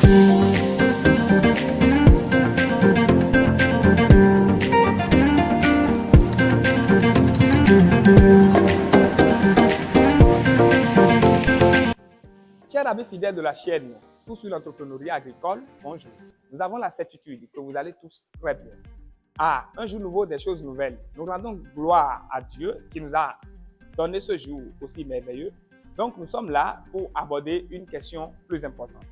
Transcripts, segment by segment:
Chers amis fidèles de la chaîne Tout sur l'entrepreneuriat agricole, bonjour. Nous avons la certitude que vous allez tous très bien. Un jour nouveau, des choses nouvelles. Nous rendons gloire à Dieu qui nous a donné ce jour aussi merveilleux. Donc, nous sommes là pour aborder une question plus importante.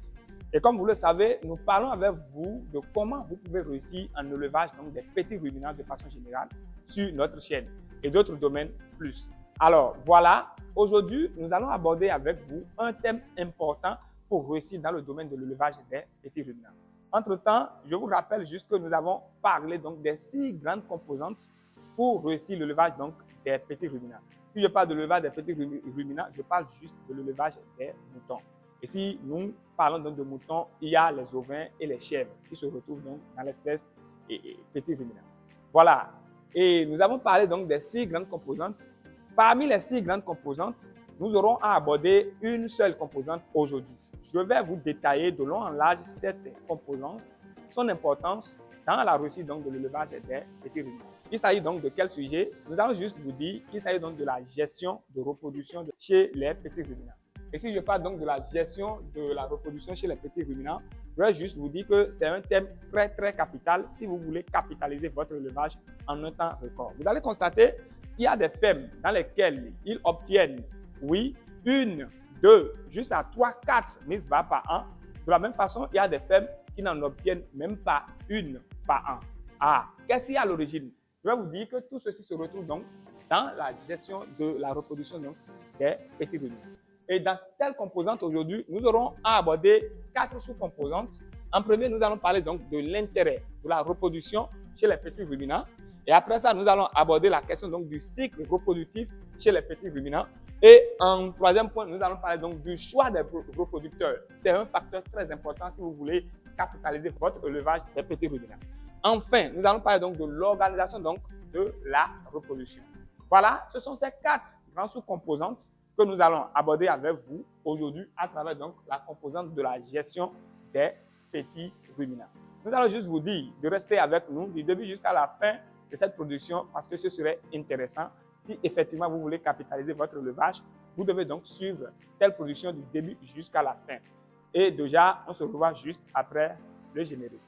Et comme vous le savez, nous parlons avec vous de comment vous pouvez réussir en élevage donc des petits ruminants de façon générale sur notre chaîne et d'autres domaines plus. Alors, voilà, aujourd'hui, nous allons aborder avec vous un thème important pour réussir dans le domaine de l'élevage des petits ruminants. Entre-temps, je vous rappelle juste que nous avons parlé donc des 6 grandes composantes pour réussir l'élevage donc des petits ruminants. Si je parle de l'élevage des petits ruminants, je parle juste de l'élevage des moutons. Et si nous parlons donc de moutons, il y a les ovins et les chèvres qui se retrouvent donc dans l'espèce petits ruminants. Voilà. Et nous avons parlé donc des 6 grandes composantes. Parmi les 6 grandes composantes, nous aurons à aborder une seule composante aujourd'hui. Je vais vous détailler de long en large cette composante, son importance dans la réussite donc de l'élevage des petits ruminants. Il s'agit donc de quel sujet? Nous allons juste vous dire qu'il s'agit donc de la gestion de reproduction chez les petits ruminants. Et si je parle donc de la gestion de la reproduction chez les petits ruminants, je vais juste vous dire que c'est un thème très capital si vous voulez capitaliser votre élevage en un temps record. Vous allez constater qu'il y a des fermes dans lesquelles ils obtiennent, oui, 1, 2, juste à 3, 4 mises bas par an. De la même façon, il y a des fermes qui n'en obtiennent même pas une par an. Qu'est-ce qu'il y a à l'origine? Je vais vous dire que tout ceci se retrouve donc dans la gestion de la reproduction donc, des petits ruminants. Et dans telle composante aujourd'hui, nous aurons à aborder 4 sous-composantes. En premier, nous allons parler donc de l'intérêt de la reproduction chez les petits ruminants. Et après ça, nous allons aborder la question donc du cycle reproductif chez les petits ruminants. Et en troisième point, nous allons parler donc du choix des reproducteurs. C'est un facteur très important si vous voulez capitaliser votre élevage des petits ruminants. Enfin, nous allons parler donc de l'organisation donc de la reproduction. Voilà, ce sont ces 4 grandes sous-composantes que nous allons aborder avec vous aujourd'hui à travers donc la composante de la gestion des petits ruminants. Nous allons juste vous dire de rester avec nous du début jusqu'à la fin de cette production parce que ce serait intéressant. Si effectivement vous voulez capitaliser votre élevage, vous devez donc suivre telle production du début jusqu'à la fin. Et déjà, on se revoit juste après le générique.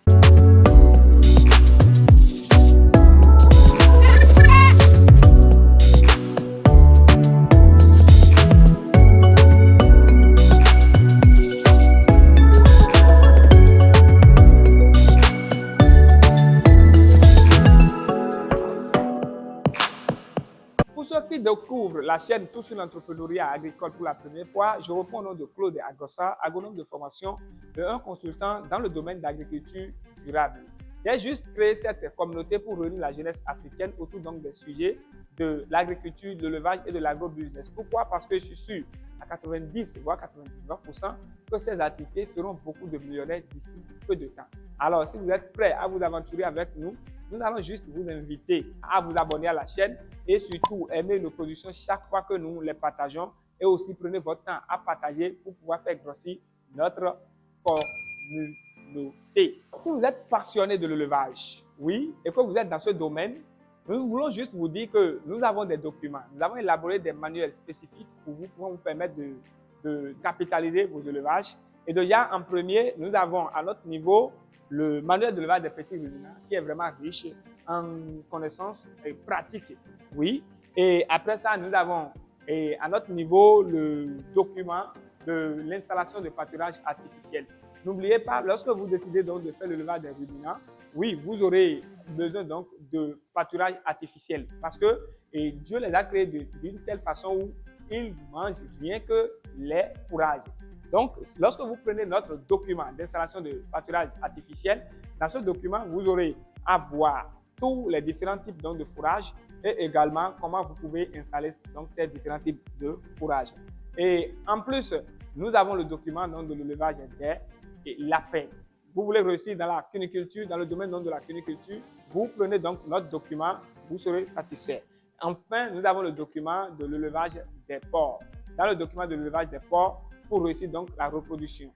Pour ceux qui découvrent la chaîne Tout sur l'entrepreneuriat agricole pour la première fois, je reprends le nom de Claude Agossa, agronome de formation et un consultant dans le domaine d'agriculture durable. J'ai juste créé cette communauté pour réunir la jeunesse africaine autour donc des sujets de l'agriculture, de l'élevage et de l'agrobusiness. Pourquoi? Parce que je suis sûr à 90 voire 99% que ces activités feront beaucoup de millionnaires d'ici peu de temps. Alors, si vous êtes prêts à vous aventurer avec nous, nous allons juste vous inviter à vous abonner à la chaîne et surtout aimer nos productions chaque fois que nous les partageons et aussi prenez votre temps à partager pour pouvoir faire grossir notre communauté. Si vous êtes passionné de l'élevage, oui, et que vous êtes dans ce domaine, nous voulons juste vous dire que nous avons des documents, nous avons élaboré des manuels spécifiques pour vous permettre de capitaliser vos élevages. Et déjà, en premier, nous avons à notre niveau le manuel de l'élevage des petits ruminants qui est vraiment riche en connaissances et pratiques. Oui. Et après ça, nous avons à notre niveau le document de l'installation de pâturage artificiel. N'oubliez pas, lorsque vous décidez donc de faire l'élevage des ruminants, oui, vous aurez besoin donc de pâturage artificiel parce que Dieu les a créés d'une telle façon où ils mangent rien que les fourrages. Donc, lorsque vous prenez notre document d'installation de pâturage artificiel, dans ce document, vous aurez à voir tous les différents types donc, de fourrage et également comment vous pouvez installer donc, ces différents types de fourrage. Et en plus, nous avons le document donc, de l'élevage des lapins. Vous voulez réussir dans la cuniculture, dans le domaine donc, de la cuniculture, vous prenez donc notre document, vous serez satisfait. Enfin, nous avons le document de l'élevage des porcs. Dans le document de l'élevage des porcs, pour réussir donc la reproduction.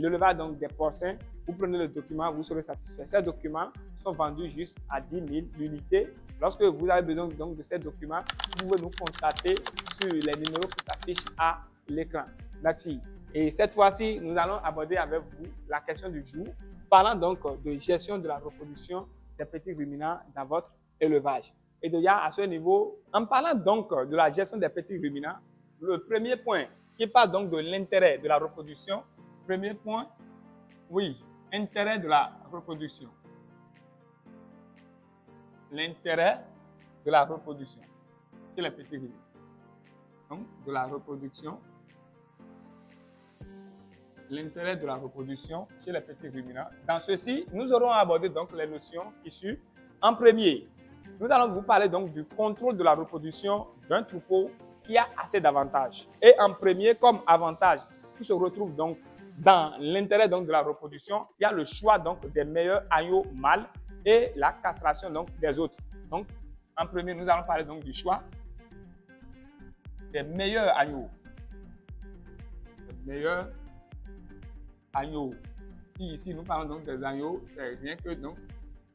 l'élevage donc des porcins, vous prenez le document, vous serez satisfait. Ces documents sont vendus juste à 10 000 l'unité. Lorsque vous avez besoin donc de ces documents, vous pouvez nous contacter sur les numéros qui s'affichent à l'écran. Merci. Et cette fois-ci, nous allons aborder avec vous la question du jour, parlant donc de gestion de la reproduction des petits ruminants dans votre élevage. Et déjà à ce niveau, en parlant donc de la gestion des petits ruminants, le premier point qui parle donc de l'intérêt de la reproduction, premier point, oui, intérêt de la reproduction. L'intérêt de la reproduction chez les petits ruminants. Donc, de la reproduction. L'intérêt de la reproduction chez les petits ruminants. Dans ceci, nous aurons abordé donc les notions qui suivent. En premier, nous allons vous parler donc du contrôle de la reproduction d'un troupeau qui a assez d'avantages. Et en premier, comme avantage, qui se retrouve donc dans l'intérêt donc de la reproduction, il y a le choix donc des meilleurs agneaux mâles et la castration donc des autres. Donc, en premier, nous allons parler donc du choix des meilleurs agneaux. Les meilleurs agneaux. Ici, nous parlons donc des agneaux, c'est rien que donc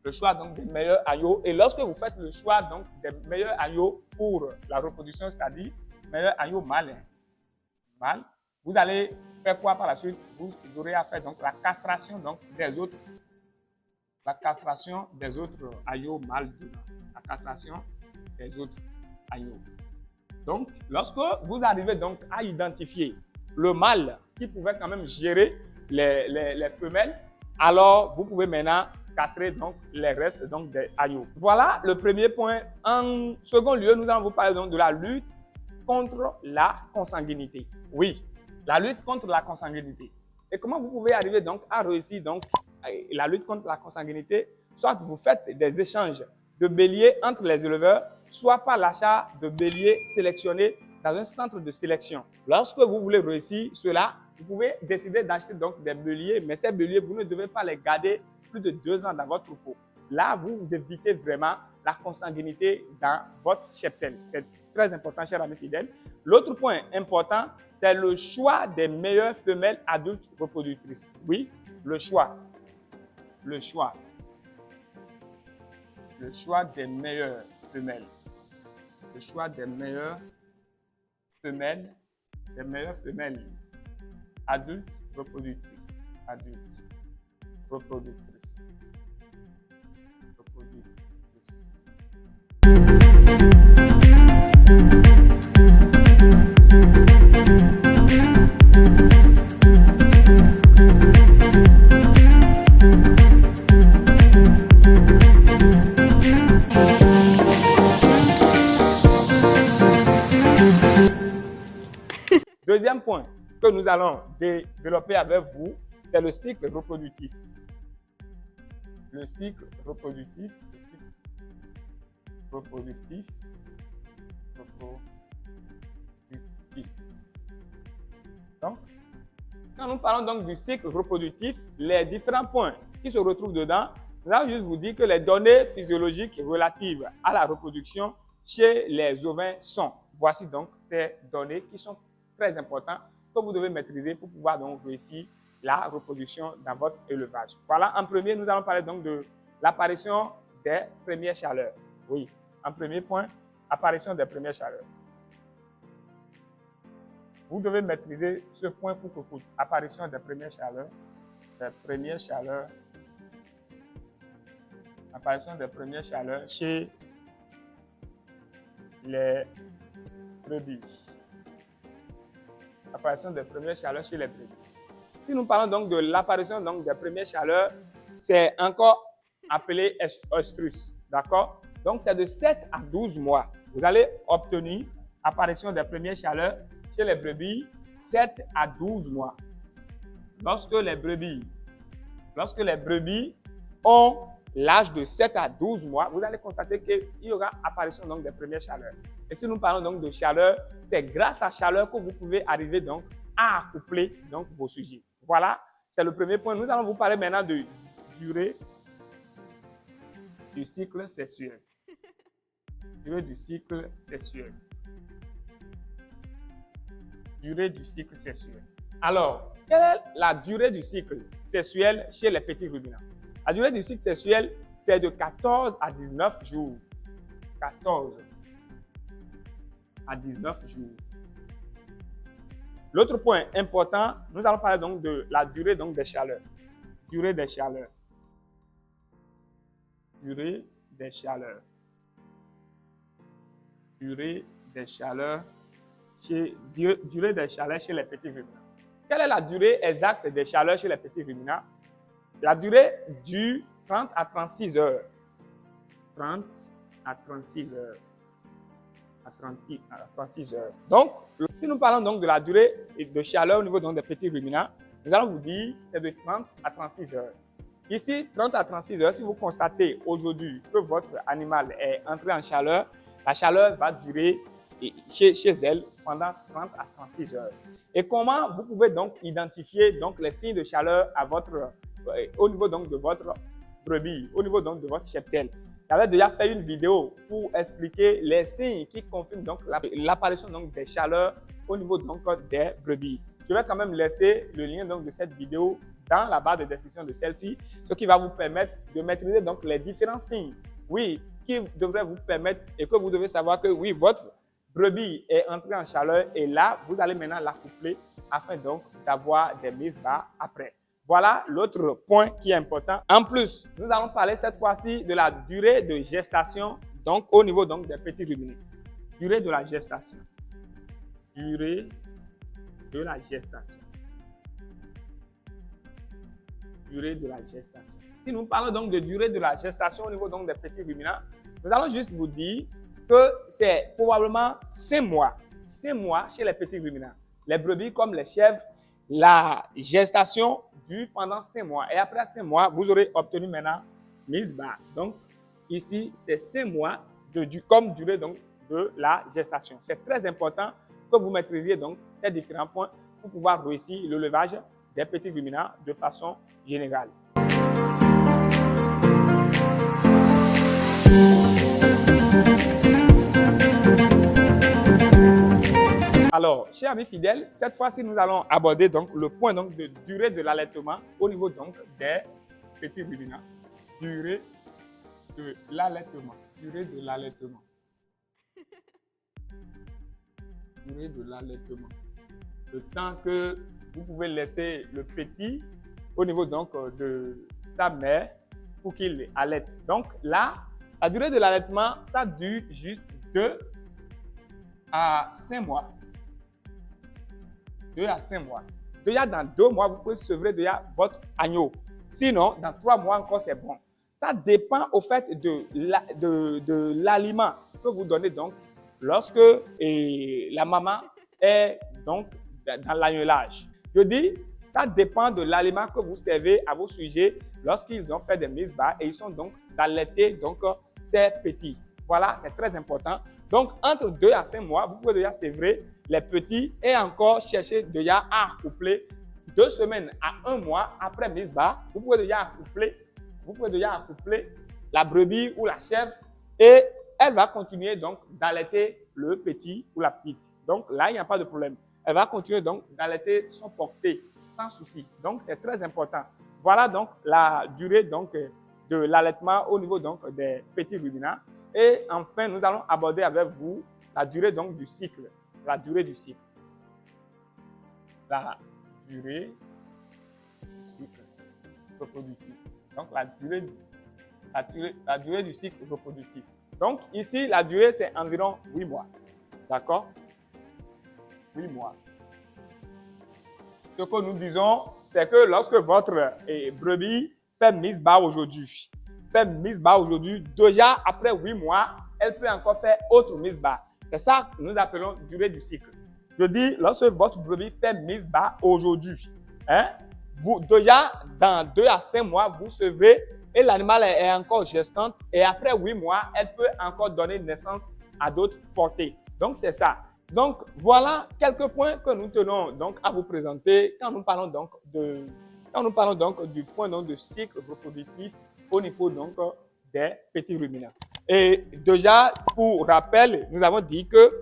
le choix donc des meilleurs agneaux. Et lorsque vous faites le choix donc des meilleurs agneaux pour la reproduction, c'est-à-dire meilleurs agneaux mâles, vous allez faire quoi par la suite? Vous aurez à faire donc la castration donc des autres, la castration des autres agneaux mâles, la castration des autres agneaux. Donc, lorsque vous arrivez donc à identifier le mâle qui pouvait quand même gérer les femelles, alors vous pouvez maintenant castrer donc les restes donc des agneaux. Voilà le premier point. En second lieu, nous allons vous parler donc de la lutte contre la consanguinité. Oui, la lutte contre la consanguinité. Et comment vous pouvez arriver donc à réussir donc la lutte contre la consanguinité? Soit vous faites des échanges de béliers entre les éleveurs, soit par l'achat de béliers sélectionnés dans un centre de sélection. Lorsque vous voulez réussir cela, vous pouvez décider d'acheter donc des béliers, mais ces béliers, vous ne devez pas les garder plus de 2 ans dans votre troupeau. Là, vous évitez vraiment la consanguinité dans votre cheptel. C'est très important, chers amis fidèles. L'autre point important, c'est le choix des meilleures femelles adultes reproductrices. Oui, le choix. Le choix des meilleures femelles. Le choix des meilleures femelles adultes reproductrices. Deuxième point que nous allons développer avec vous, c'est le cycle reproductif. Le cycle reproductif. Donc, quand nous parlons donc du cycle reproductif, les différents points qui se retrouvent dedans, nous allons juste vous dire que les données physiologiques relatives à la reproduction chez les ovins sont. Voici donc ces données qui sont très importantes que vous devez maîtriser pour pouvoir donc réussir la reproduction dans votre élevage. Voilà, en premier, nous allons parler donc de l'apparition des premières chaleurs. Oui, en premier point, apparition des premières chaleurs. Vous devez maîtriser ce point pour que apparition des premières chaleurs. Apparition des premières chaleurs chez les brebis. Apparition des premières chaleurs chez les brebis. Si nous parlons donc de l'apparition donc des premières chaleurs, c'est encore appelé oestrus. D'accord? Donc, c'est de 7 à 12 mois. Vous allez obtenir apparition des premières chaleurs chez les brebis 7 à 12 mois. Lorsque les brebis ont l'âge de 7 à 12 mois, vous allez constater qu'il y aura apparition donc des premières chaleurs. Et si nous parlons donc de chaleur, c'est grâce à la chaleur que vous pouvez arriver donc à accoupler donc vos sujets. Voilà, c'est le premier point. Nous allons vous parler maintenant de durée du cycle sexuel. Durée du cycle sexuel. Durée du cycle sexuel. Alors, quelle est la durée du cycle sexuel chez les petits ruminants? La durée du cycle sexuel, c'est de 14 à 19 jours. 14 à 19 jours. L'autre point important, nous allons parler donc de la durée donc des chaleurs. Durée des chaleurs. Durée des chaleurs. Durée des chaleurs durée des chaleurs chez les petits ruminants. Quelle est la durée exacte des chaleurs chez les petits ruminants? La durée dure 30 à 36 heures. 30 à 36 heures. À 36 heures. Donc, si nous parlons donc de la durée de chaleur au niveau donc des petits ruminants, nous allons vous dire que c'est de 30 à 36 heures. Ici, 30 à 36 heures, si vous constatez aujourd'hui que votre animal est entré en chaleur, la chaleur va durer chez elle pendant 30 à 36 heures. Et comment vous pouvez donc identifier donc les signes de chaleur au niveau donc de votre brebis, au niveau donc de votre cheptel? J'avais déjà fait une vidéo pour expliquer les signes qui confirment donc l'apparition donc des chaleurs au niveau donc des brebis. Je vais quand même laisser le lien donc de cette vidéo dans la barre de description de celle-ci, ce qui va vous permettre de maîtriser donc les différents signes, oui, qui devraient vous permettre et que vous devez savoir que oui, votre brebis est entrée en chaleur et là, vous allez maintenant l'accoupler afin donc d'avoir des mises bas après. Voilà l'autre point qui est important. En plus, nous allons parler cette fois-ci de la durée de gestation, donc au niveau donc des petits ruminants. Durée de la gestation. Durée de la gestation. Durée de la gestation. Si nous parlons donc de durée de la gestation au niveau donc des petits ruminants, nous allons juste vous dire que c'est probablement 5 mois. 5 mois chez les petits ruminants. Les brebis comme les chèvres, la gestation dure pendant 5 mois. Et après 5 mois, vous aurez obtenu maintenant mise bas. Donc, ici, c'est 5 mois comme durée donc, de la gestation. C'est très important que vous maîtrisiez donc ces différents points pour pouvoir réussir le levage des petits ruminants de façon générale. Alors, chers amis fidèles, cette fois-ci, nous allons aborder donc le point donc de durée de l'allaitement au niveau donc des petits ruminants. Durée de l'allaitement. Durée de l'allaitement. Durée de l'allaitement. Le temps que vous pouvez laisser le petit au niveau donc de sa mère pour qu'il allaite. Donc là, la durée de l'allaitement, ça dure juste 2 à 5 mois. 2 à 5 mois. Déjà dans 2 mois, vous pouvez sevrer déjà votre agneau. Sinon, dans 3 mois encore, c'est bon. Ça dépend au fait de l'aliment que vous donnez donc lorsque la maman est donc dans l'agnelage. Je dis, ça dépend de l'aliment que vous servez à vos sujets lorsqu'ils ont fait des mises bas et ils sont donc d'allaiter donc ces petits. Voilà, c'est très important. Donc, entre 2 à 5 mois, vous pouvez déjà sevrer les petits et encore chercher déjà à accoupler 2 semaines à 1 mois après mise bas. Vous pouvez déjà accoupler la brebis ou la chèvre et elle va continuer donc d'allaiter le petit ou la petite. Donc là, il n'y a pas de problème. Elle va continuer donc d'allaiter son porté sans souci. Donc, c'est très important. Voilà donc la durée donc de l'allaitement au niveau donc des petits ruminants. Et enfin, nous allons aborder avec vous la durée donc du cycle. La durée du cycle. La durée du cycle reproductif. Donc, la durée du cycle reproductif. Donc, ici, la durée, c'est environ 8 mois. D'accord? 8 mois. Ce que nous disons, c'est que lorsque votre brebis fait mise bas aujourd'hui, déjà après 8 mois, elle peut encore faire autre mise bas. C'est ça que nous appelons durée du cycle. Je dis, lorsque votre brebis fait mise bas aujourd'hui, déjà dans 2 à 5 mois, vous sevrez et l'animal est encore gestante et après 8 mois, elle peut encore donner naissance à d'autres portées. Donc, c'est ça. Donc, voilà quelques points que nous tenons donc à vous présenter quand nous parlons donc du point donc de cycle reproductif au niveau donc des petits ruminants. Et déjà, pour rappel, nous avons dit que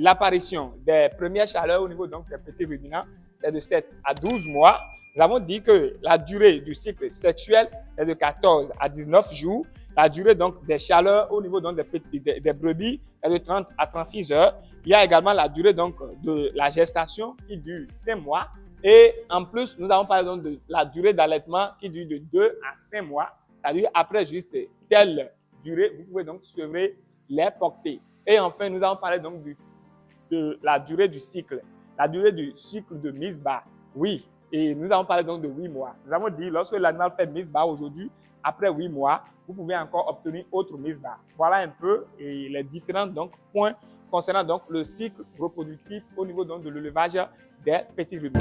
l'apparition des premières chaleurs au niveau donc des petits ruminants c'est de 7 à 12 mois. Nous avons dit que la durée du cycle sexuel est de 14 à 19 jours. La durée donc des chaleurs au niveau donc des brebis est de 30 à 36 heures. Il y a également la durée donc de la gestation qui dure 5 mois. Et en plus, nous avons parlé donc de la durée d'allaitement qui dure de 2 à 5 mois. C'est-à-dire après juste telle durée, vous pouvez donc sevrer les portées. Et enfin, nous avons parlé donc de la durée du cycle. La durée du cycle de mise bas. Oui, et nous avons parlé donc de 8 mois. Nous avons dit, lorsque l'animal fait mise bas aujourd'hui, après 8 mois, vous pouvez encore obtenir autre mise bas. Voilà un peu les différents donc, points concernant donc, le cycle reproductif au niveau donc, de l'élevage des petits rubis.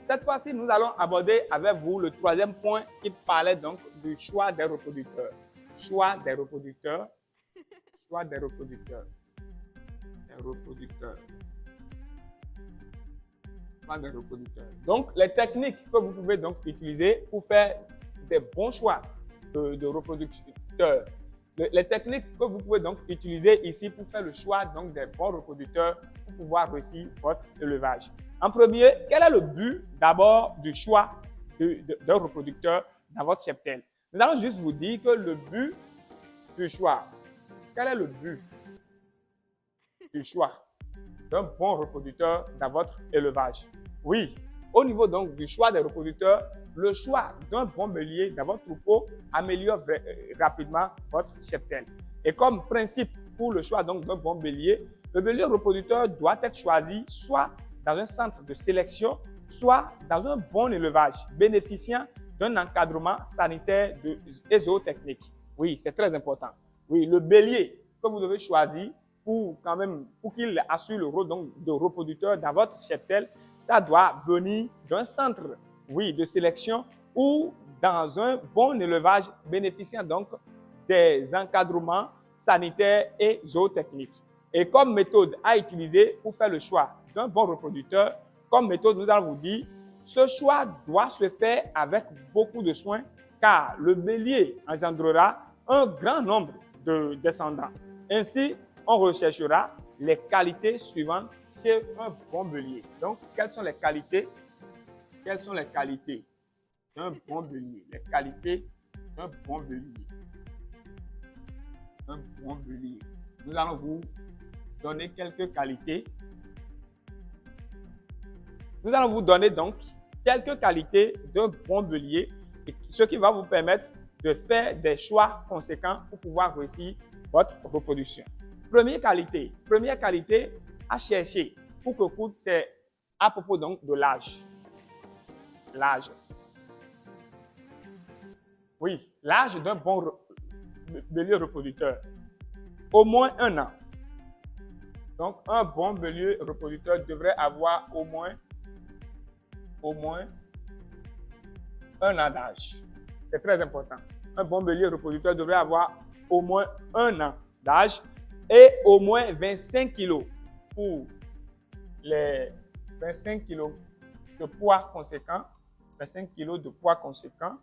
Cette fois-ci, nous allons aborder avec vous le troisième point qui parlait donc du choix des reproducteurs. Choix des reproducteurs. Choix des reproducteurs. Des reproducteurs. Choix des reproducteurs. Donc, les techniques que vous pouvez donc utiliser pour faire des bons choix de reproducteurs. Les techniques que vous pouvez donc utiliser ici pour faire le choix donc des bons reproducteurs pour pouvoir réussir votre élevage. En premier, quel est le but d'abord du choix d'un reproducteur dans votre cheptel? Nous allons juste vous dire que le but du choix, quel est le but du choix d'un bon reproducteur dans votre élevage? Oui, au niveau donc du choix des reproducteurs, le choix d'un bon bélier dans votre troupeau améliore rapidement votre cheptel. Et comme principe pour le choix donc d'un bon bélier, le bélier reproducteur doit être choisi soit dans un centre de sélection, soit dans un bon élevage bénéficiant d'un encadrement sanitaire et zootechnique. Oui, c'est très important. Oui, le bélier que vous devez choisir pour qu'il assure le rôle donc, de reproducteur dans votre cheptel, ça doit venir d'un centre, oui, de sélection ou dans un bon élevage bénéficiant donc des encadrements sanitaires et zootechniques. Et comme méthode à utiliser pour faire le choix d'un bon reproducteur, comme méthode, nous allons vous dire, ce choix doit se faire avec beaucoup de soin car le bélier engendrera un grand nombre de descendants. Ainsi, on recherchera les qualités suivantes chez un bon bélier. Donc, quelles sont les qualités? Quelles sont les qualités d'un bon bélier? Les qualités d'un bon bélier. Un bon bélier. Nous allons vous donner quelques qualités. Nous allons vous donner donc quelques qualités d'un bon bélier, ce qui va vous permettre de faire des choix conséquents pour pouvoir réussir votre reproduction. Première qualité à chercher pour que coûte, c'est à propos donc de l'âge. L'âge. Oui, l'âge d'un bon bélier reproducteur. Au moins 1 an. Donc, un bon bélier reproducteur devrait avoir au moins 1 an d'âge. C'est très important. Un bon bélier reproducteur devrait avoir au moins 1 an d'âge et au moins 25 kg pour les 25 kg de poids conséquent. 25 kg de poids conséquent.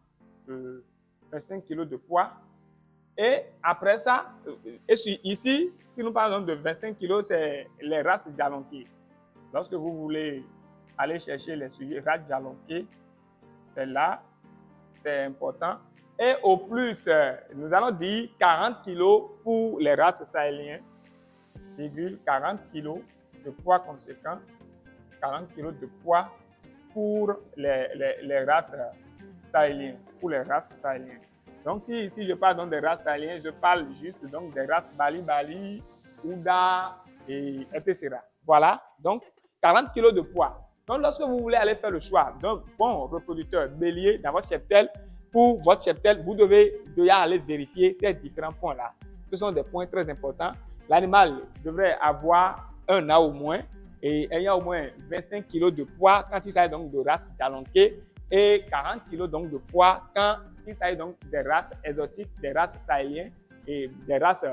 25 kg de poids. Et après ça, ici, si nous parlons de 25 kg, c'est les races jalonquées. Lorsque vous voulez aller chercher les races jalonquées, c'est là, c'est important. Et au plus, nous allons dire 40 kg pour les races sahéliennes, 40 kg de poids conséquent, 40 kg de poids pour les races sahéliennes, Donc, si ici je parle donc des races sahéliennes, je parle juste donc des races Bali, Ouda, etc. Voilà, donc 40 kg de poids. Donc, lorsque vous voulez aller faire le choix d'un bon reproducteur bélier dans votre cheptel, pour votre cheptel, vous devez déjà aller vérifier ces différents points-là. Ce sont des points très importants. L'animal devrait avoir 1 an au moins et ayant au moins 25 kg de poids quand il s'agit donc de race jalonquée et 40 kg donc de poids quand il s'agit donc des races exotiques, des races sahéliennes et des races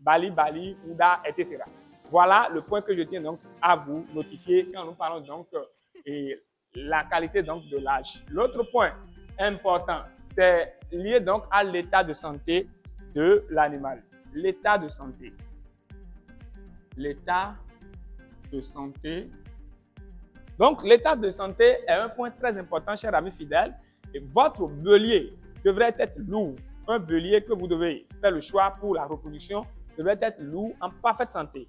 Bali, Ouda, etc. Voilà le point que je tiens donc à vous notifier quand nous parlons donc de la qualité donc de l'âge. L'autre point important, c'est lié donc à l'état de santé de l'animal. l'état de santé. L'état de santé. Donc, l'état de santé est un point très important, chers amis fidèles. Et votre bélier devrait être lourd. Un bélier que vous devez faire le choix pour la reproduction devrait être lourd, en parfaite santé.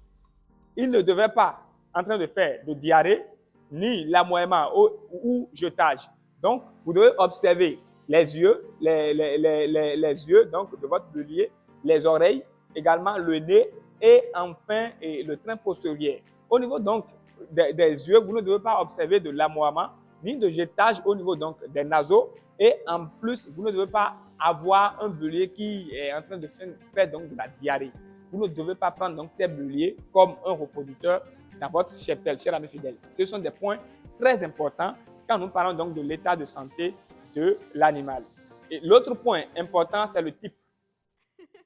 Il ne devrait pas en train de faire de diarrhée, ni l'amoiement ou jetage. Donc, vous devez observer les yeux, les yeux donc, de votre bélier, les oreilles, également le nez et enfin le train postérieur. Au niveau donc des yeux, vous ne devez pas observer de l'amoiement ni de jetage au niveau donc des naseaux et en plus, vous ne devez pas avoir un bélier qui est en train de faire donc de la diarrhée. Vous ne devez pas prendre donc ces béliers comme un reproducteur dans votre cheptel, chers amis fidèles. Ce sont des points très importants quand nous parlons donc de l'état de santé de l'animal. Et l'autre point important, c'est le type.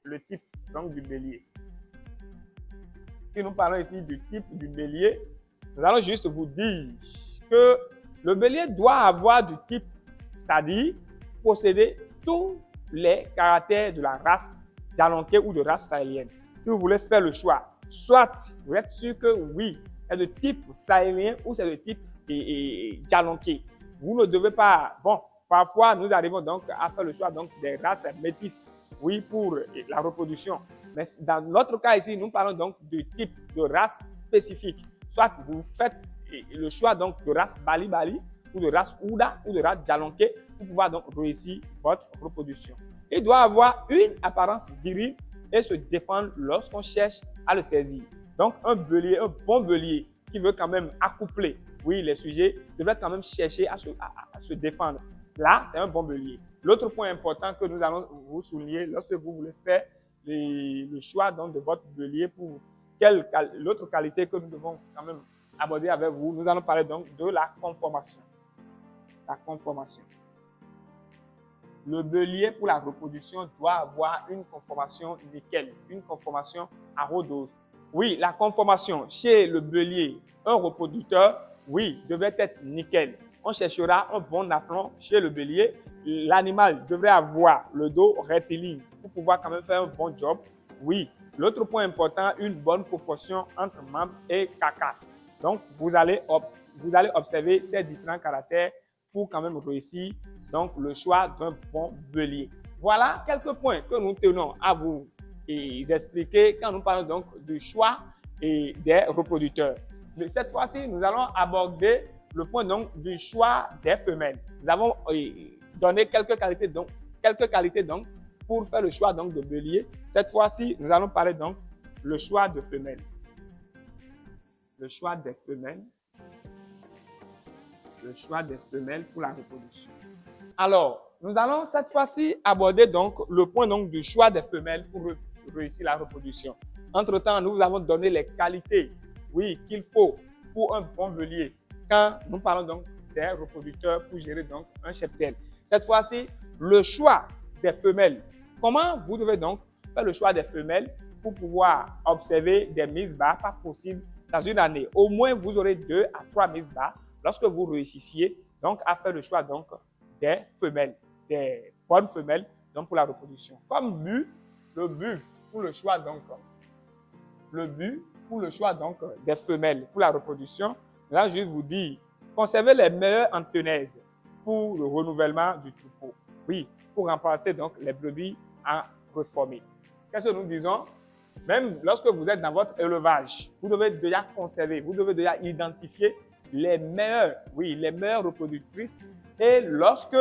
Le type donc du bélier. Si nous parlons ici du type du bélier, nous allons juste vous dire que le bélier doit avoir du type, c'est-à-dire posséder tous les caractères de la race Djalonké ou de race sahélienne. Si vous voulez faire le choix, soit vous êtes sûr que oui, c'est de type sahélien ou c'est de type Djalonké. Vous ne devez pas, bon, parfois nous arrivons donc à faire le choix donc des races métisses, oui, pour la reproduction. Mais dans notre cas ici, nous parlons donc du type de race spécifique. Soit vous faites le choix donc de race Bali-Bali ou de race Ouda ou de race Djalonké pour pouvoir donc réussir votre reproduction. Il doit avoir une apparence virile et se défendre lorsqu'on cherche à le saisir. Donc un bélier, un bon bélier qui veut quand même accoupler, oui, les sujets, devrait quand même chercher à se défendre. Là, c'est un bon bélier. L'autre point important que nous allons vous souligner lorsque vous voulez faire le choix donc, de votre bélier pour l'autre qualité que nous devons quand même aborder avec vous, nous allons parler donc de la conformation. La conformation. Le bélier pour la reproduction doit avoir une conformation nickel, une conformation à rhodose. Oui, la conformation chez le bélier, un reproducteur, oui, devrait être nickel. On cherchera un bon aplomb chez le bélier. L'animal devrait avoir le dos rectiligne pour pouvoir quand même faire un bon job. Oui, l'autre point important, une bonne proportion entre membres et carcasse. Donc, vous allez observer ces différents caractères pour quand même réussir donc, le choix d'un bon bélier. Voilà quelques points que nous tenons à vous expliquer quand nous parlons donc du choix des reproducteurs. Mais cette fois-ci, nous allons aborder le point donc du choix des femelles. Nous avons donné quelques qualités donc pour faire le choix donc de bélier. Cette fois-ci, nous allons parler donc le choix de femelles. Le choix des femelles. Le choix des femelles pour la reproduction. Alors, nous allons cette fois-ci aborder donc le point donc du choix des femelles pour réussir la reproduction. Entre-temps, nous vous avons donné les qualités, oui, qu'il faut pour un bon bélier quand nous parlons donc des reproducteurs pour gérer donc un cheptel. Cette fois-ci, le choix des femelles. Comment vous devez donc faire le choix des femelles pour pouvoir observer des mises bas, pas possible dans une année. Au moins, vous aurez 2 à 3 mises bas lorsque vous réussissiez donc à faire le choix donc des femelles, des bonnes femelles donc pour la reproduction. Comme but, le but pour le choix donc des femelles pour la reproduction, là je vais vous dire, conservez les meilleures antennaises pour le renouvellement du troupeau. Oui, pour remplacer donc les brebis à reformer. Qu'est-ce que nous disons? Même lorsque vous êtes dans votre élevage, vous devez déjà conserver, vous devez déjà identifier les meilleures reproductrices. Et lorsque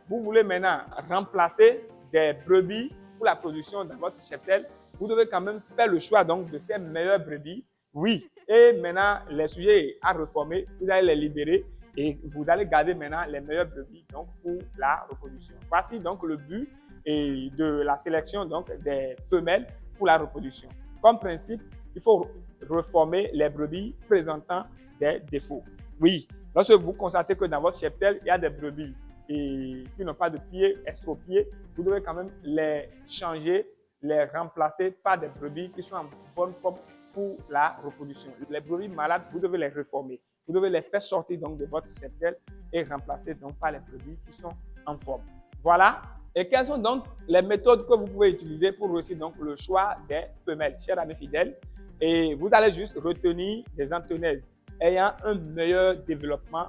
vous voulez maintenant remplacer des brebis pour la production dans votre cheptel, vous devez quand même faire le choix donc de ces meilleures brebis. Oui, et maintenant les sujets à reformer, vous allez les libérer et vous allez garder maintenant les meilleures brebis donc pour la reproduction. Voici donc le but de la sélection donc des femelles pour la reproduction. Comme principe, il faut reformer les brebis présentant des défauts. Oui, lorsque vous constatez que dans votre cheptel, il y a des brebis qui n'ont pas de pieds estropiés, vous devez quand même les changer, les remplacer par des brebis qui sont en bonne forme pour la reproduction. Les brebis malades, vous devez les reformer. Vous devez les faire sortir donc de votre cheptel et remplacer donc par les brebis qui sont en forme. Voilà Et quelles sont donc les méthodes que vous pouvez utiliser pour réussir donc le choix des femelles, chers amis fidèles? Et vous allez juste retenir des antennaises ayant un meilleur développement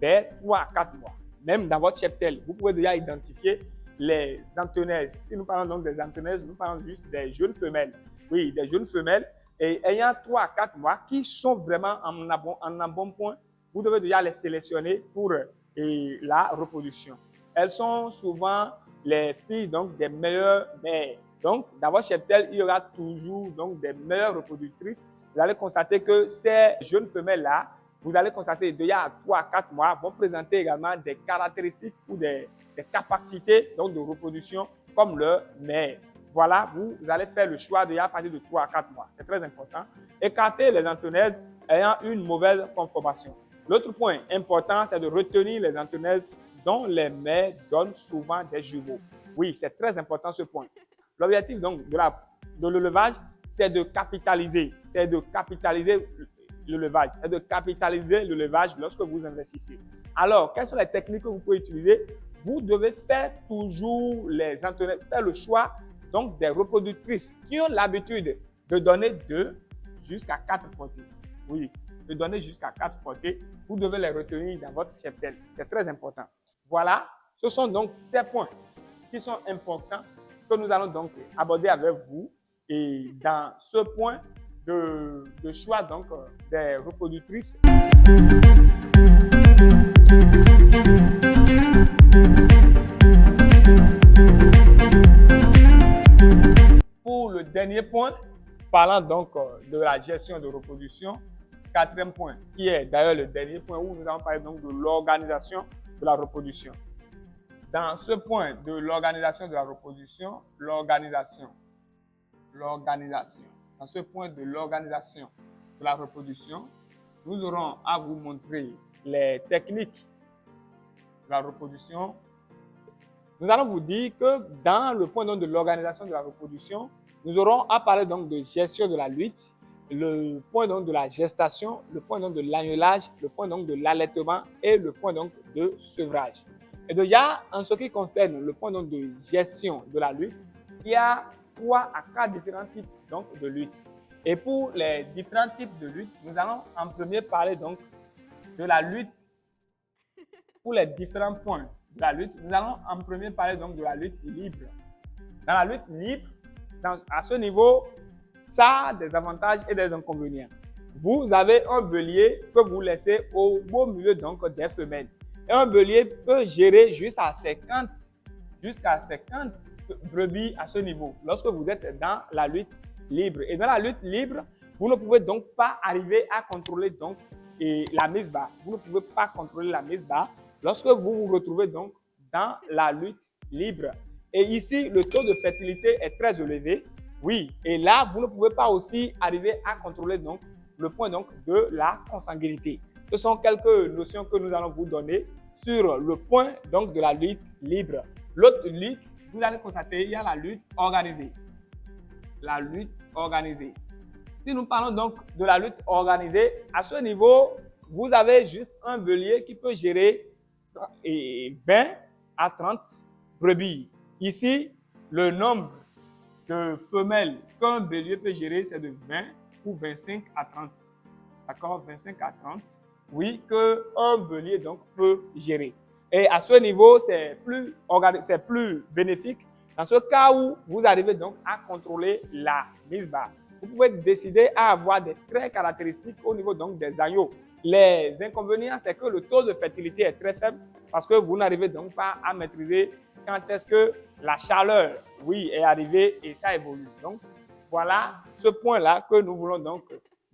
vers 3 à 4 mois. Même dans votre cheptel, vous pouvez déjà identifier les antennaises. Si nous parlons donc des antennaises, nous parlons juste des jeunes femelles. Oui, des jeunes femelles et ayant 3 à 4 mois qui sont vraiment en un bon point. Vous devez déjà les sélectionner pour la reproduction. Elles sont souvent les filles donc des meilleures mères. Donc, dans votre cheptel, il y aura toujours donc des meilleures reproductrices. Vous allez constater que ces jeunes femelles-là, vous allez constater déjà à 3 à 4 mois, vont présenter également des caractéristiques ou des capacités donc, de reproduction comme leur mère. Voilà, vous allez faire le choix déjà à partir de 3 à 4 mois. C'est très important. Écartez les antennaises ayant une mauvaise conformation. L'autre point important, c'est de retenir les antennaises dont les mères donnent souvent des jumeaux. Oui, c'est très important ce point. L'objectif donc de l'élevage, c'est de capitaliser. C'est de capitaliser l'élevage. C'est de capitaliser l'élevage lorsque vous investissez. Alors, quelles sont les techniques que vous pouvez utiliser? Vous devez faire toujours les antennaises, faire le choix donc des reproductrices qui ont l'habitude de donner 2 jusqu'à 4 portées. Oui, de donner jusqu'à 4 portées. Vous devez les retenir dans votre cheptel. C'est très important. Voilà, ce sont donc ces points qui sont importants que nous allons donc aborder avec vous et dans ce point de choix donc des reproductrices. Pour le dernier point, parlant donc de la gestion de reproduction, quatrième point, qui est d'ailleurs le dernier point où nous allons parler donc de l'organisation de la reproduction. Dans ce point de l'organisation de la reproduction, dans ce point de l'organisation de la reproduction, nous aurons à vous montrer les techniques de la reproduction. Nous allons vous dire que dans le point donc de l'organisation de la reproduction, nous aurons à parler donc de gestion de la lutte, le point donc de la gestation, le point donc de l'agnelage, le point donc de l'allaitement et le point donc de sevrage. Et déjà, en ce qui concerne le point donc de gestion de la lutte, il y a 3 à 4 différents types donc de lutte. Et pour les différents types de lutte, nous allons en premier parler donc de la lutte. Pour les différents points de la lutte, nous allons en premier parler donc de la lutte libre. Dans la lutte libre, à ce niveau, ça a des avantages et des inconvénients. Vous avez un bélier que vous laissez au beau milieu donc des femelles. Et un bélier peut gérer jusqu'à 50 brebis à ce niveau lorsque vous êtes dans la lutte libre. Et dans la lutte libre, vous ne pouvez donc pas arriver à contrôler donc la mise bas. Vous ne pouvez pas contrôler la mise bas lorsque vous vous retrouvez donc dans la lutte libre. Et ici, le taux de fertilité est très élevé. Oui, et là, vous ne pouvez pas aussi arriver à contrôler donc le point donc de la consanguinité. Ce sont quelques notions que nous allons vous donner sur le point donc de la lutte libre. L'autre lutte, vous allez constater, il y a la lutte organisée. La lutte organisée. Si nous parlons donc de la lutte organisée, à ce niveau, vous avez juste un bélier qui peut gérer 20 à 30 brebis. Ici, le nombre de femelles qu'un bélier peut gérer, c'est de 20 ou 25 à 30. D'accord? 25 à 30. Oui, qu'un bélier donc peut gérer. Et à ce niveau, c'est plus bénéfique dans ce cas où vous arrivez donc à contrôler la mise bas. Vous pouvez décider à avoir des traits caractéristiques au niveau donc des agneaux. Les inconvénients, c'est que le taux de fertilité est très faible parce que vous n'arrivez donc pas à maîtriser quand est-ce que la chaleur, oui, est arrivée et ça évolue. Donc, voilà ce point-là que nous voulons donc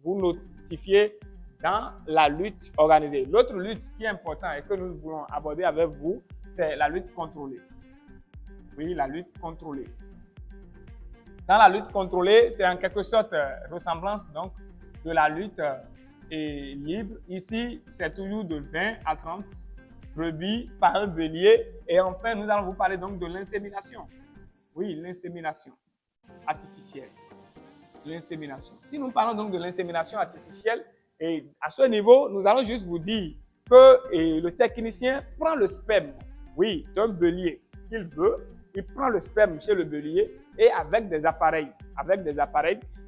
vous notifier dans la lutte organisée. L'autre lutte qui est importante et que nous voulons aborder avec vous, c'est la lutte contrôlée. Oui, la lutte contrôlée. Dans la lutte contrôlée, c'est en quelque sorte ressemblance donc de la lutte libre. Ici, c'est toujours de 20 à 30 brebis par un bélier. Et enfin, nous allons vous parler donc de l'insémination. Oui, l'insémination artificielle. L'insémination. Si nous parlons donc de l'insémination artificielle, et à ce niveau, nous allons juste vous dire que le technicien prend le sperme, oui, d'un bélier qu'il veut, il prend le sperme chez le bélier et avec des appareils,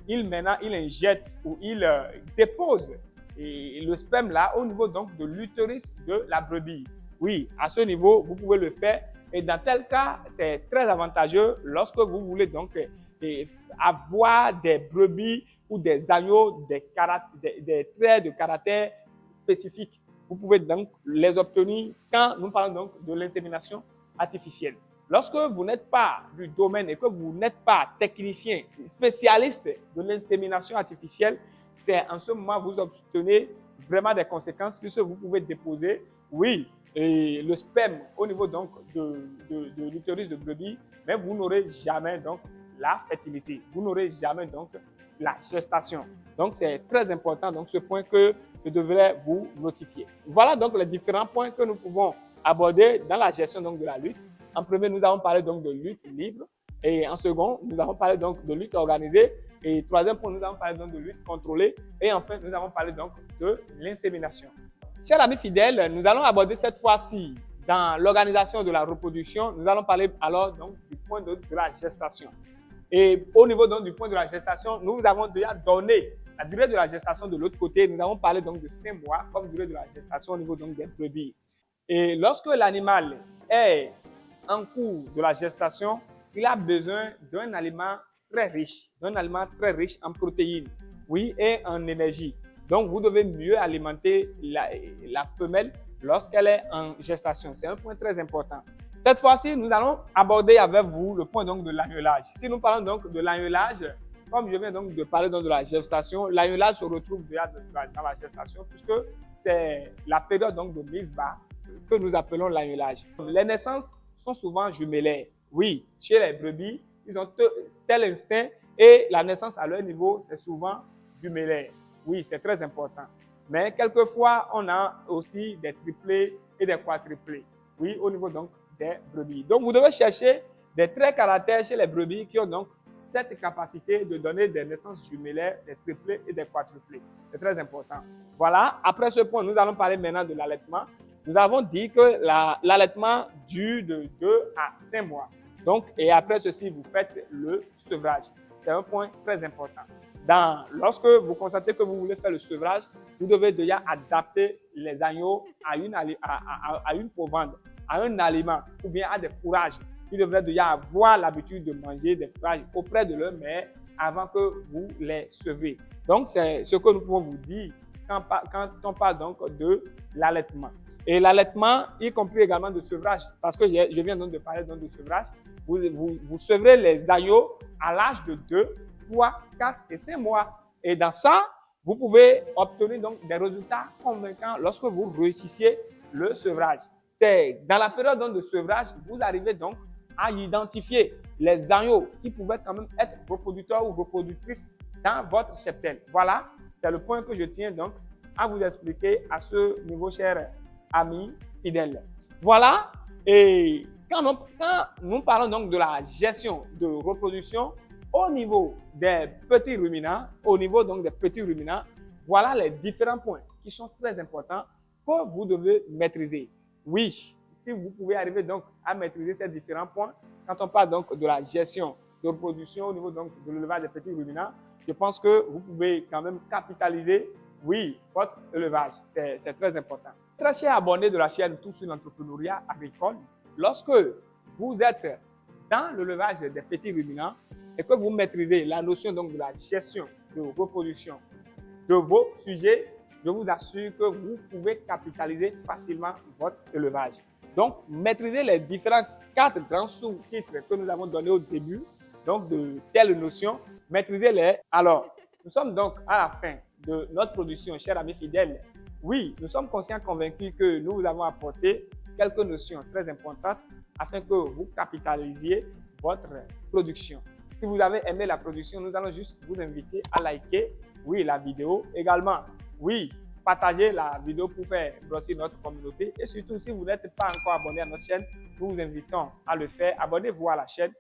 il injecte ou il dépose le sperme là au niveau donc de l'utérus de la brebis. Oui, à ce niveau, vous pouvez le faire et dans tel cas, c'est très avantageux lorsque vous voulez donc avoir des brebis ou des agneaux, des traits de caractère spécifiques. Vous pouvez donc les obtenir quand nous parlons donc de l'insémination artificielle. Lorsque vous n'êtes pas du domaine et que vous n'êtes pas technicien, spécialiste de l'insémination artificielle, c'est en ce moment que vous obtenez vraiment des conséquences puisque vous pouvez déposer, oui, le sperme au niveau donc de l'utérus de brebis, mais vous n'aurez jamais donc la fertilité. Vous n'aurez jamais donc la gestation. Donc, c'est très important donc ce point que je devrais vous notifier. Voilà donc les différents points que nous pouvons aborder dans la gestion donc de la lutte. En premier, nous avons parlé donc de lutte libre. Et en second, nous avons parlé donc de lutte organisée. Et troisième point, nous avons parlé donc de lutte contrôlée. Et enfin, nous avons parlé donc de l'insémination. Chers amis fidèles, nous allons aborder cette fois-ci dans l'organisation de la reproduction. Nous allons parler alors donc du point de la gestation. Et au niveau donc du point de la gestation, nous avons déjà donné la durée de la gestation de l'autre côté. Nous avons parlé donc de 5 mois comme durée de la gestation au niveau donc des brebis. Et lorsque l'animal est en cours de la gestation, il a besoin d'un aliment très riche en protéines, oui, et en énergie. Donc, vous devez mieux alimenter la femelle lorsqu'elle est en gestation. C'est un point très important. Cette fois-ci, nous allons aborder avec vous le point donc de l'agnelage. Si nous parlons donc de l'agnelage, comme je viens donc de parler donc de la gestation, l'agnelage se retrouve déjà dans la gestation puisque c'est la période donc de mise bas que nous appelons l'agnelage. Les naissances sont souvent jumellaires. Oui, chez les brebis, ils ont tel instinct et la naissance à leur niveau, c'est souvent jumellaire. Oui, c'est très important. Mais quelquefois, on a aussi des triplés et des quadruplés. Oui, au niveau donc des brebis. Donc, vous devez chercher des traits caractères chez les brebis qui ont donc cette capacité de donner des naissances jumellaires, des triplés et des quadruplés. C'est très important. Voilà, après ce point, nous allons parler maintenant de l'allaitement. Nous avons dit que l'allaitement dure de 2 à 5 mois. Donc, et après ceci, vous faites le sevrage. C'est un point très important. Lorsque vous constatez que vous voulez faire le sevrage, vous devez déjà adapter les agneaux à une provende, à un aliment ou bien à des fourrages. Ils devraient déjà avoir l'habitude de manger des fourrages auprès de leur mère avant que vous les sevrez. Donc, c'est ce que nous pouvons vous dire quand on parle donc de l'allaitement. Et l'allaitement, y compris également de sevrage, parce que je viens donc de parler donc de sevrage, vous sevrez les agneaux à l'âge de 2, 3, 4 et 5 mois. Et dans ça, vous pouvez obtenir donc des résultats convaincants lorsque vous réussissiez le sevrage. C'est dans la période donc de sevrage, vous arrivez donc à identifier les agneaux qui pouvaient quand même être reproducteurs ou reproductrices dans votre cheptel. Voilà, c'est le point que je tiens donc à vous expliquer à ce niveau, chers amis fidèles. Voilà, et quand nous parlons donc de la gestion de reproduction au niveau des petits ruminants, voilà les différents points qui sont très importants que vous devez maîtriser. Oui, si vous pouvez arriver donc à maîtriser ces différents points, quand on parle donc de la gestion de reproduction au niveau donc de l'élevage des petits ruminants, je pense que vous pouvez quand même capitaliser, oui, votre élevage. C'est très important. Très chers abonnés de la chaîne Tout sur l'entrepreneuriat agricole, lorsque vous êtes dans l'élevage des petits ruminants et que vous maîtrisez la notion donc de la gestion de reproduction de vos sujets, je vous assure que vous pouvez capitaliser facilement votre élevage. Donc, maîtrisez les différents 4 grands sous-titres que nous avons donnés au début, donc de telles notions, maîtrisez-les. Alors, nous sommes donc à la fin de notre production, chers amis fidèles. Oui, nous sommes conscients, convaincus que nous vous avons apporté quelques notions très importantes afin que vous capitalisiez votre production. Si vous avez aimé la production, nous allons juste vous inviter à liker, oui, la vidéo. Également, oui, partagez la vidéo pour faire grossir notre communauté. Et surtout, si vous n'êtes pas encore abonné à notre chaîne, nous vous invitons à le faire. Abonnez-vous à la chaîne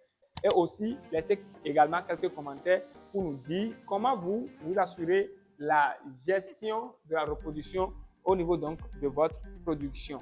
et aussi laissez également quelques commentaires pour nous dire comment vous assurez la gestion de la reproduction au niveau donc de votre production.